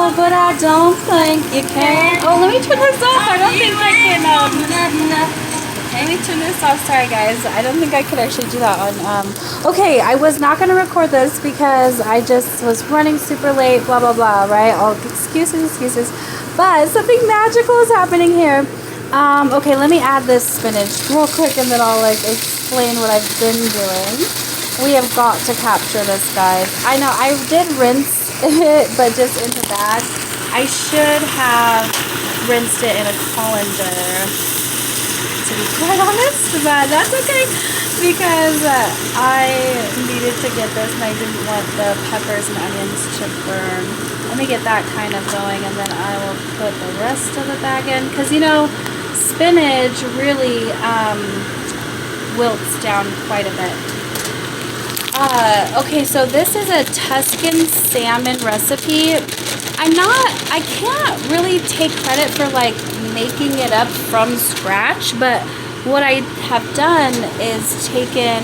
Oh, but I don't think you can. Oh, let me turn this off. I don't think I can. Let me turn this off. Sorry, guys. I don't think I could actually do that on. Okay, I was not going to record this because I just was running super late. Blah blah blah. Right? All excuses. But something magical is happening here. Okay, let me add this spinach real quick, and then I'll explain what I've been doing. We have got to capture this, guys. I know I did rinse it, but just in the bag. I should have rinsed it in a colander, to be quite honest, but that's okay because I needed to get this and I didn't want the peppers and onions to burn. Let me get that kind of going, and then I will put the rest of the bag in because, you know, spinach really wilts down quite a bit. Okay, so this is a Tuscan salmon recipe. I can't really take credit for like making it up from scratch, but what I have done is taken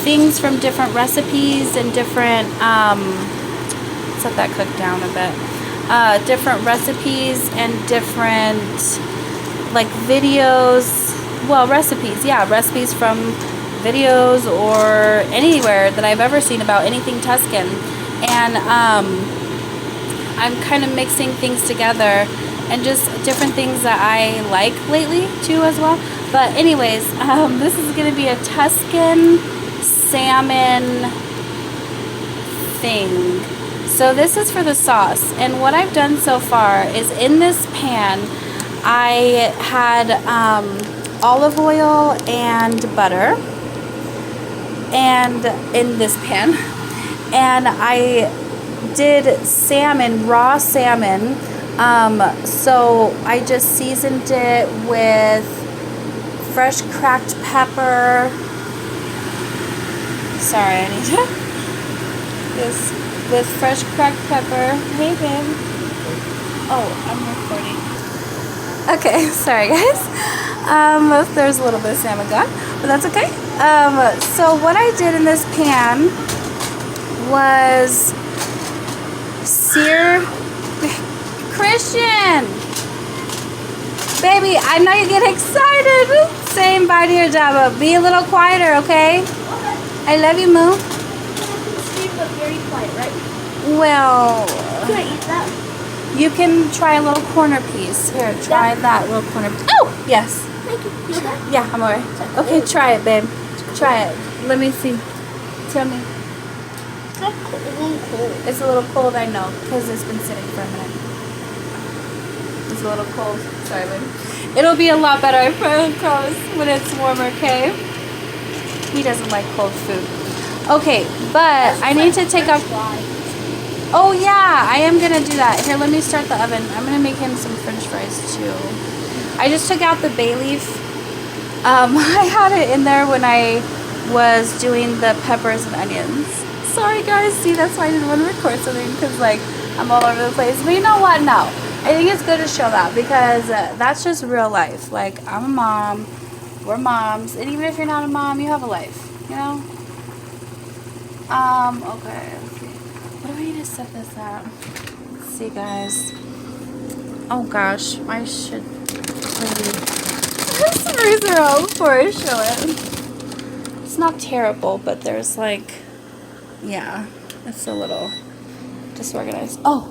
things from different recipes and different, let's let that cook down a bit, different recipes and different like videos, well, recipes from videos or anywhere that I've ever seen about anything Tuscan, and I'm kind of mixing things together and just different things that I like lately too as well. But anyways, this is going to be a Tuscan salmon thing. So this is for the sauce, and what I've done so far is in this pan I had olive oil and butter, and in this pan, and I did salmon, raw salmon, so I just seasoned it with fresh cracked pepper. Sorry, I need to this with fresh cracked pepper. Hey babe. Oh, I'm recording. Okay, sorry guys. There's a little bit of salmon gone, but that's okay. So what I did in this pan was sear. Christian, baby, I know you get excited saying bye to your dad, but be a little quieter, okay? I love you, Moo. But very quiet, right? Well, Can I eat that? You can try a little corner piece. Here, try that little corner piece. Oh, yes. Thank you. You okay? Yeah, I'm alright. Okay, try it, babe. Try it. Let me see. Tell me. It's cold. It's a little cold, I know, because it's been sitting for a minute. It's a little cold. Sorry, babe. It'll be a lot better, I promise, when it's warmer, okay? He doesn't like cold food. Okay, but I need to take off. Oh yeah, I am gonna do that. Here, let me start the oven. I'm gonna make him some French fries too. I just took out the bay leaf. I had it in there when I was doing the peppers and onions. Sorry guys, see, that's why I didn't want to record something, because like I'm all over the place. But you know what? No, I think it's good to show that because that's just real life. Like, I'm a mom, we're moms, and even if you're not a mom, you have a life, you know? Okay, let's see. What do I need to set this at? Let's see, guys. Oh gosh, I should put some razor out before I show it. It's not terrible, but there's like, yeah, it's a little disorganized. Oh,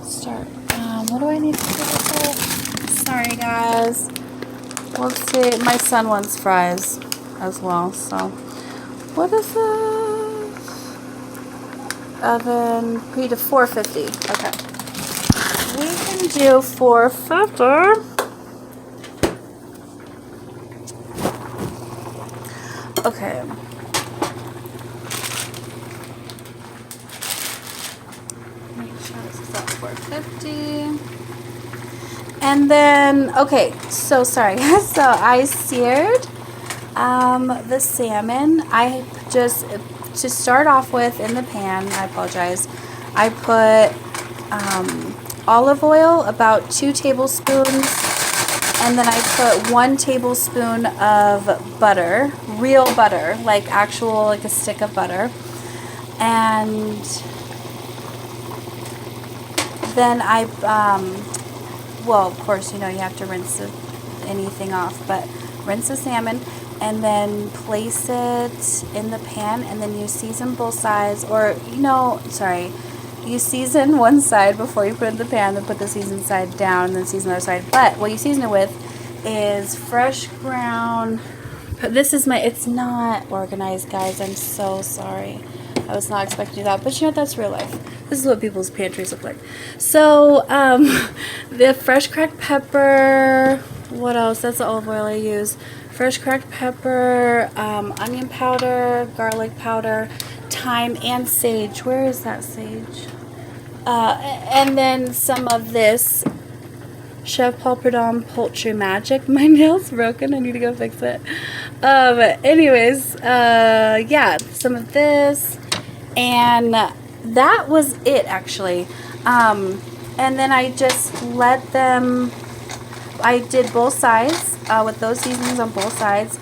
start. What do I need to do with it? Sorry, guys. Let's see. My son wants fries as well, so what is it? Oven preheat to 450. Okay. We can do 450. Okay. Make sure this is at 450. And then, okay, so sorry. So I seared the salmon. I just, to start off with in the pan, I apologize, I put olive oil, about 2 tablespoons, and then I put 1 tablespoon of butter, real butter, like actual, like a stick of butter, and then I, well, of course, you know, you have to rinse anything off, but rinse the salmon and then place it in the pan, and then you season both sides, or, you know, sorry, you season one side before you put it in the pan, then put the seasoned side down, and then season the other side. But what you season it with is fresh ground. This is my, it's not organized, guys. I'm so sorry. I was not expecting to do that, but you know, that's real life. This is what people's pantries look like. So, the fresh cracked pepper, what else? That's the olive oil I use. Fresh cracked pepper, onion powder, garlic powder, thyme, and sage. Where is that sage? And then some of this Chef Paul Prudhomme Poultry Magic. My nail's broken. I need to go fix it. Anyways, yeah, some of this, and that was it, actually. And then I just let them, I did both sides with those seasonings on both sides,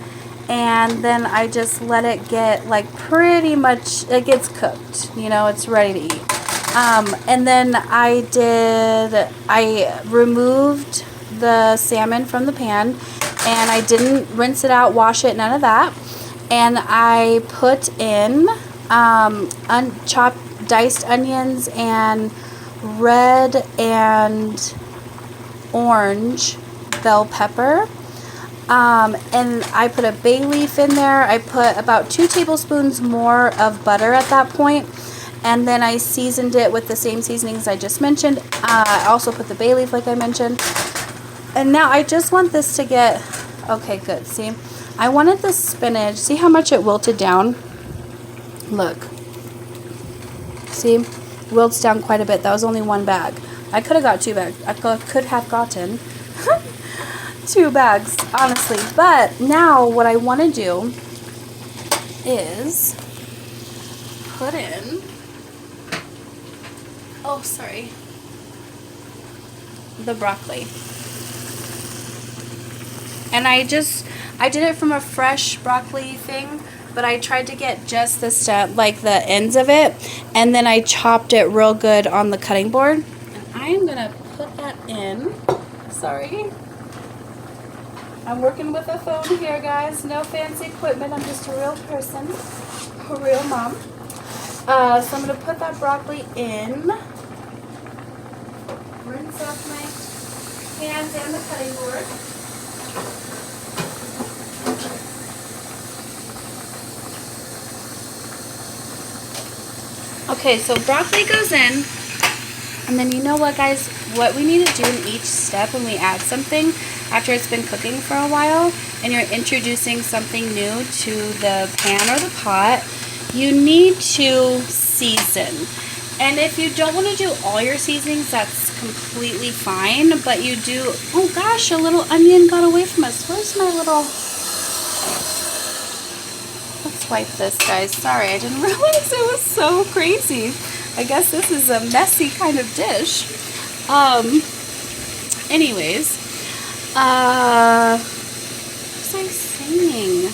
and then I just let it get, like, pretty much, it gets cooked, you know, it's ready to eat. And then I removed the salmon from the pan, and I didn't rinse it out, wash it, none of that. And I put in chopped diced onions and red and orange bell pepper. And I put a bay leaf in there. I put about 2 tablespoons more of butter at that point. And then I seasoned it with the same seasonings I just mentioned. I also put the bay leaf, like I mentioned. And now I just want this to get, okay, good. See, I wanted the spinach. See how much it wilted down? Look. See, wilts down quite a bit. That was only 1 bag. I could have got 2 bags. I could have gotten 2 bags, honestly. But now what I want to do is put in, oh, sorry, the broccoli. And I did it from a fresh broccoli thing, but I tried to get just the stem, like the ends of it, and then I chopped it real good on the cutting board. And I am gonna put that in. Sorry, I'm working with a phone here, guys. No fancy equipment. I'm just a real person, a real mom. So I'm gonna put that broccoli in. Rinse off my hands and the cutting board. Okay, so broccoli goes in, and then you know what, guys, what we need to do in each step when we add something after it's been cooking for a while and you're introducing something new to the pan or the pot, you need to season. And if you don't want to do all your seasonings, that's completely fine, but you do, oh gosh, a little onion got away from us. Where's my little, let's wipe this, guys. Sorry, I didn't realize it was so crazy. I guess this is a messy kind of dish. Anyways, what was I saying?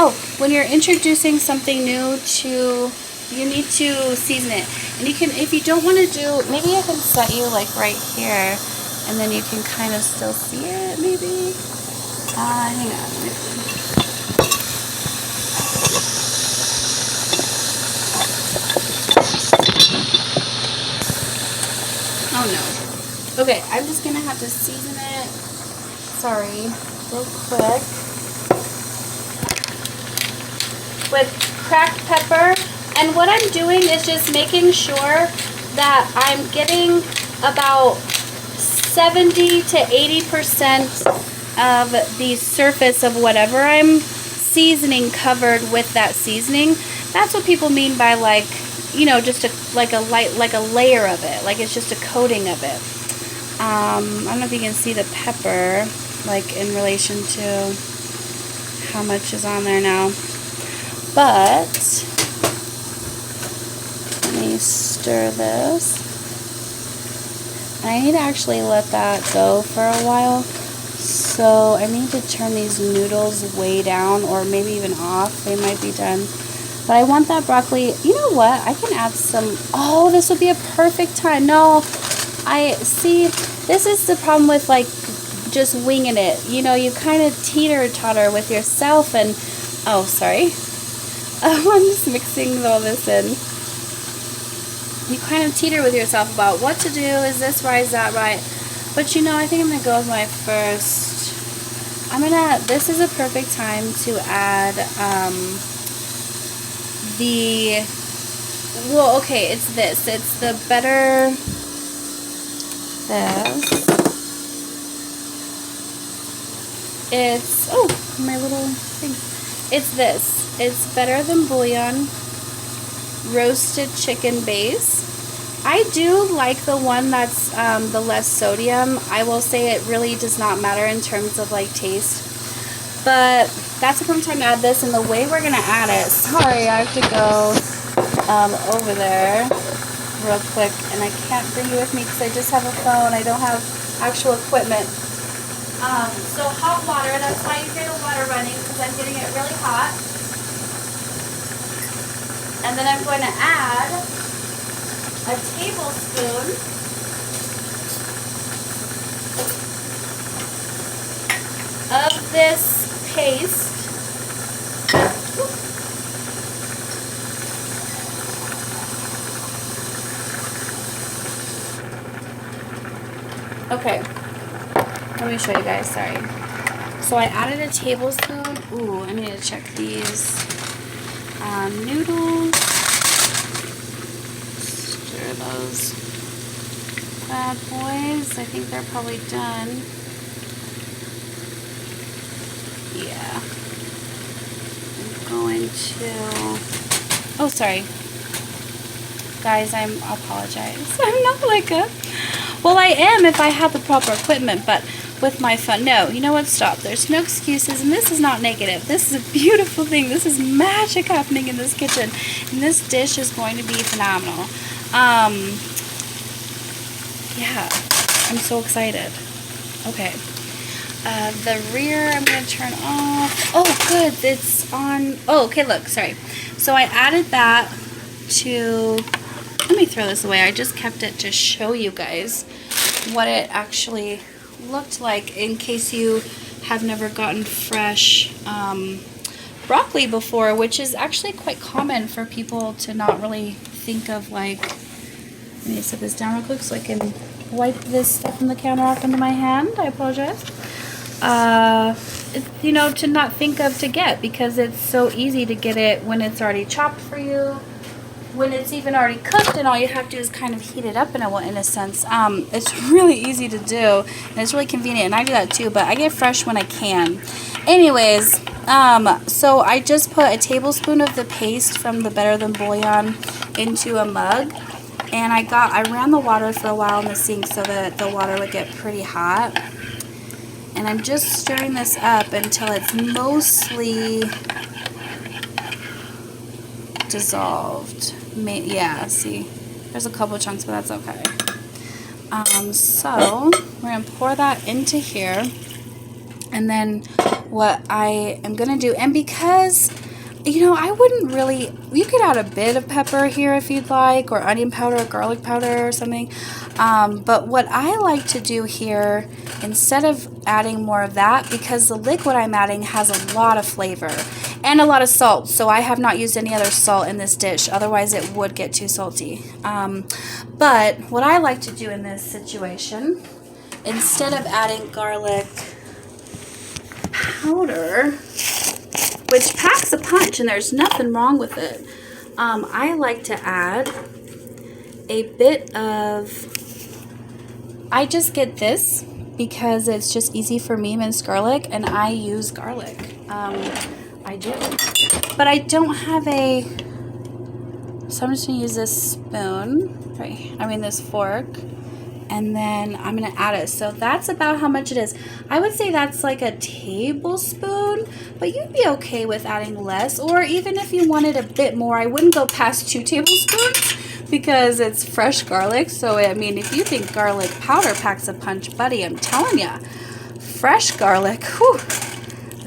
Oh, when you're introducing something new to, you need to season it. And you can, if you don't want to do, maybe I can set you like right here, and then you can kind of still see it, maybe. Hang on. Oh no. Okay, I'm just gonna have to season it. Sorry, real quick. With cracked pepper. And what I'm doing is just making sure that I'm getting about 70 to 80% of the surface of whatever I'm seasoning covered with that seasoning. That's what people mean by, like, you know, just like a layer of it, like it's just a coating of it. I don't know if you can see the pepper, like in relation to how much is on there now, but let me stir this. I need to actually let that go for a while. So I need to turn these noodles way down, or maybe even off. They might be done. But I want that broccoli. You know what? I can add some. Oh, this would be a perfect time. No, I see. This is the problem with like just winging it. You know, you kind of teeter-totter with yourself and, oh, sorry. I'm just mixing all this in. You kind of teeter with yourself about what to do. Is this right? Is that right? But you know, I think I'm going to go with my first. This is a perfect time to add well, okay, it's this. It's the better, this. It's, oh, my little thing. It's this. It's Better Than Bouillon roasted chicken base. I do like the one that's the less sodium. I will say it really does not matter in terms of like taste. But that's a perfect time to add this, and the way we're going to add it, sorry, I have to go over there real quick, and I can't bring you with me because I just have a phone. I don't have actual equipment. So hot water, that's why you hear the water running, because I'm getting it really hot. And then I'm going to add a tablespoon of this paste. Okay, let me show you guys, sorry. So I added a tablespoon. Ooh, I need to check these noodles. Stir those bad boys. I think they're probably done. Yeah. I'm going to, oh, sorry. Guys, I apologize. I'm not like a, well, I am if I had the proper equipment, but with my phone, no, you know what, stop. There's no excuses, and this is not negative. This is a beautiful thing. This is magic happening in this kitchen, and this dish is going to be phenomenal. Yeah, I'm so excited. Okay. The rear I'm going to turn off. Oh, good. It's on. Oh, okay, look. Sorry. So I added that to, let me throw this away. I just kept it to show you guys what it actually looked like in case you have never gotten fresh broccoli before, which is actually quite common for people to not really think of. Like, let me set this down real quick so I can wipe this stuff from the counter off into my hand. I apologize. You know, to not think of to get, because it's so easy to get it when it's already chopped for you, when it's even already cooked, and all you have to do is kind of heat it up in a sense. It's really easy to do, and it's really convenient, and I do that too, but I get fresh when I can. Anyways, so I just put a tablespoon of the paste from the Better Than Bouillon into a mug, and I ran the water for a while in the sink so that the water would get pretty hot. And I'm just stirring this up until it's mostly dissolved. Yeah, see, there's a couple of chunks, but that's okay. So we're gonna pour that into here, and then what I am gonna do, and because, you know, I wouldn't really, you could add a bit of pepper here if you'd like, or onion powder or garlic powder or something. But what I like to do here, instead of adding more of that, because the liquid I'm adding has a lot of flavor and a lot of salt, so I have not used any other salt in this dish, otherwise it would get too salty. But what I like to do in this situation, instead of adding garlic powder, which packs a punch and there's nothing wrong with it, I like to add a bit of, I just get this because it's just easy for me, minced garlic, and I use garlic. I do. But I don't have a, so I'm just going to use this spoon, right? I mean this fork, and then I'm going to add it. So that's about how much it is. I would say that's like a tablespoon, but you'd be okay with adding less, or even if you wanted a bit more, I wouldn't go past 2 tablespoons because it's fresh garlic. So, I mean, if you think garlic powder packs a punch, buddy, I'm telling ya, fresh garlic, whew,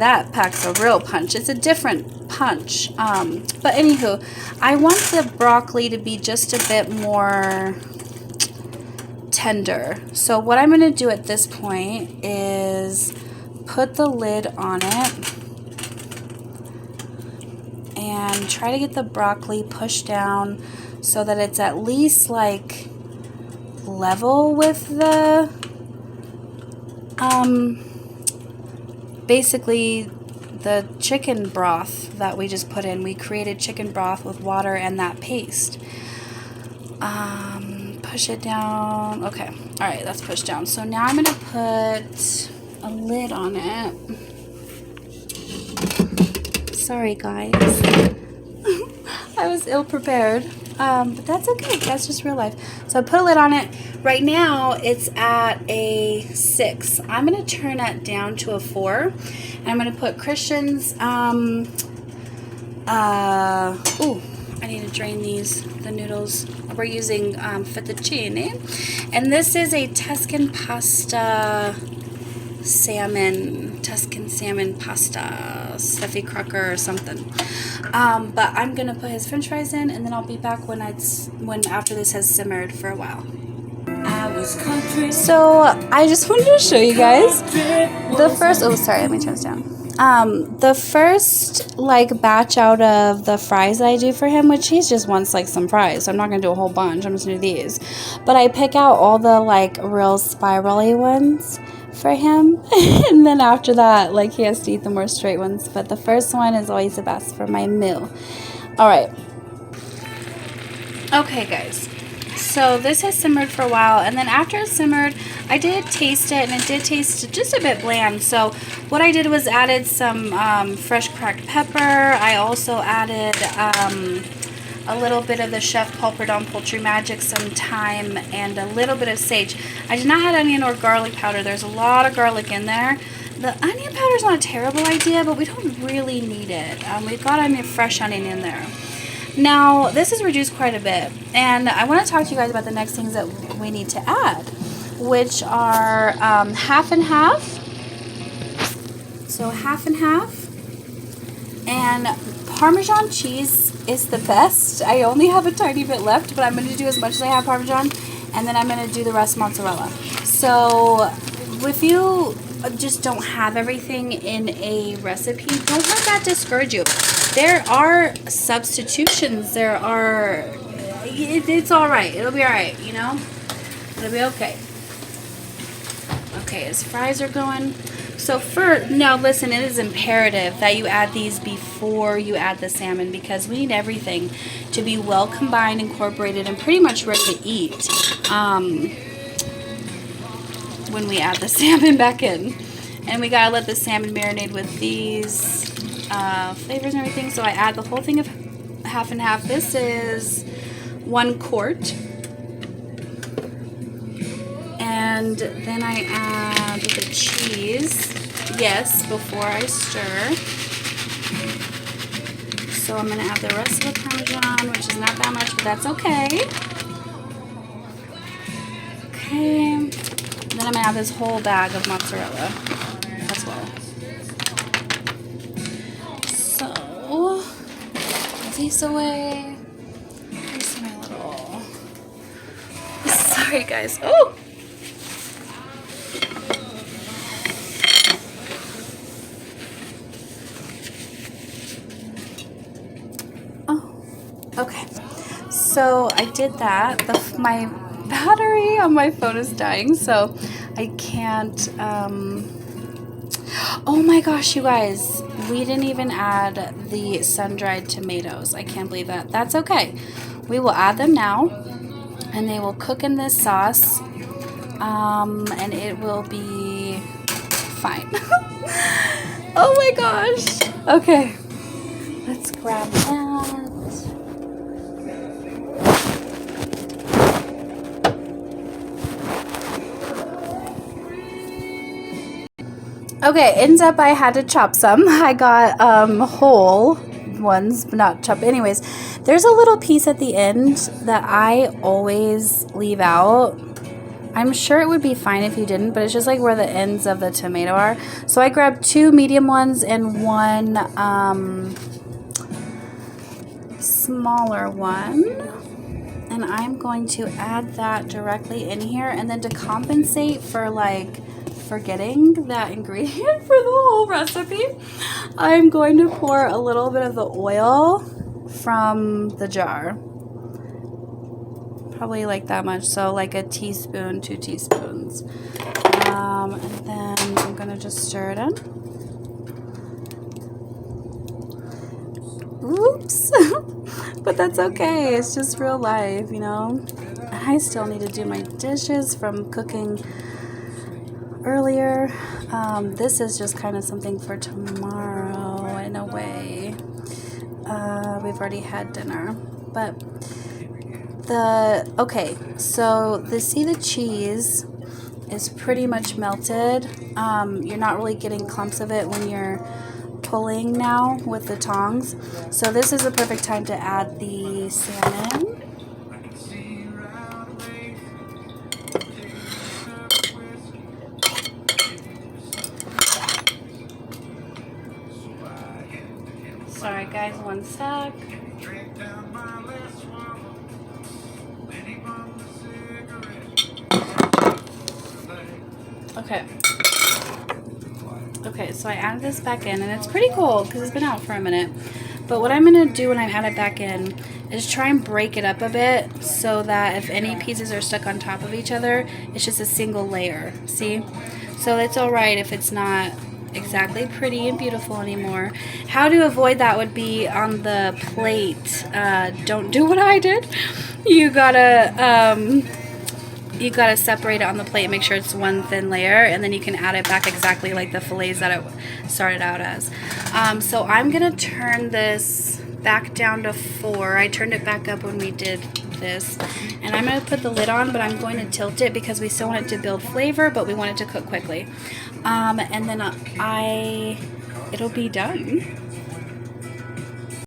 that packs a real punch. It's a different punch. But anywho, I want the broccoli to be just a bit more tender. So what I'm going to do at this point is put the lid on it and try to get the broccoli pushed down so that it's at least like level with the basically the chicken broth that we just put in. We created chicken broth with water and that paste. Push it down. Okay, all right, that's pushed down. So now I'm gonna put a lid on it. Sorry guys. I was ill prepared, but that's okay. That's just real life. So I put a lid on it. Right now it's at a 6. I'm gonna turn it down to a 4, and I'm gonna put Christian's. Ooh, I need to drain the noodles. We're using fettuccine, and this is a Tuscan salmon pasta, stuffy cracker or something. But I'm gonna put his French fries in, and then I'll be back when after this has simmered for a while. So I just wanted to show you guys the first. Oh, sorry. Let me turn this down. The first like batch out of the fries that I do for him, which he just wants like some fries, so I'm not gonna do a whole bunch. I'm just gonna do these, but I pick out all the like real spirally ones for him, and then after that, like, he has to eat the more straight ones, but the first one is always the best for my meal. All right. Okay, guys. So this has simmered for a while, and then after it simmered, I did taste it, and it did taste just a bit bland. So what I did was added some fresh cracked pepper. I also added a little bit of the Chef Paul Prudhomme Poultry Magic, some thyme, and a little bit of sage. I did not add onion or garlic powder. There's a lot of garlic in there. The onion powder is not a terrible idea, but we don't really need it. We've got fresh onion in there. Now, this is reduced quite a bit, and I want to talk to you guys about the next things that we need to add, which are half and half. So half and half, and Parmesan cheese is the best. I only have a tiny bit left, but I'm going to do as much as I have Parmesan, and then I'm going to do the rest mozzarella. So if you just don't have everything in a recipe, don't let that discourage you. There are substitutions. It's all right. It'll be all right, you know? It'll be okay. Okay, his fries are going. So now listen, it is imperative that you add these before you add the salmon, because we need everything to be well combined, incorporated, and pretty much ready to eat when we add the salmon back in. And we gotta let the salmon marinate with these flavors and everything. So I add the whole thing of half and half. This is 1 quart. And then I add the cheese, yes, before I stir. So I'm gonna add the rest of the Parmesan, which is not that much, but that's okay. Okay, then I'm gonna add this whole bag of mozzarella as well. So, put these away. Here's my little, sorry guys, oh! Okay, so I did that. My battery on my phone is dying, so I can't, oh my gosh, you guys, we didn't even add the sun-dried tomatoes. I can't believe that. That's okay. We will add them now, and they will cook in this sauce, and it will be fine. Oh my gosh. Okay, let's grab that. Okay, ends up I had to chop some. I got whole ones, but not chop. Anyways, there's a little piece at the end that I always leave out. I'm sure it would be fine if you didn't, but it's just like where the ends of the tomato are. So I grabbed 2 medium ones and 1 smaller one. And I'm going to add that directly in here. And then to compensate for like forgetting that ingredient for the whole recipe, I'm going to pour a little bit of the oil from the jar. Probably like that much, so like a teaspoon, 2 teaspoons. And then I'm gonna just stir it in. Oops. But that's okay, it's just real life, you know. I still need to do my dishes from cooking earlier. This is just kind of something for tomorrow in a way. We've already had dinner, but okay, so see the cheese is pretty much melted. You're not really getting clumps of it when you're pulling now with the tongs. So this is the perfect time to add the salmon. Sorry guys, one sec. Okay, so I added this back in, and it's pretty cold because it's been out for a minute. But what I'm going to do when I add it back in is try and break it up a bit so that if any pieces are stuck on top of each other, it's just a single layer. See? So it's alright if it's not exactly pretty and beautiful anymore. How to avoid that would be on the plate. Don't do what I did. You gotta separate it on the plate and make sure it's one thin layer, and then you can add it back exactly like the fillets that it started out as. So I'm gonna turn this back down to 4. I turned it back up when we did this, and I'm gonna put the lid on, but I'm going to tilt it because we still want it to build flavor, but we want it to cook quickly. And then it'll be done.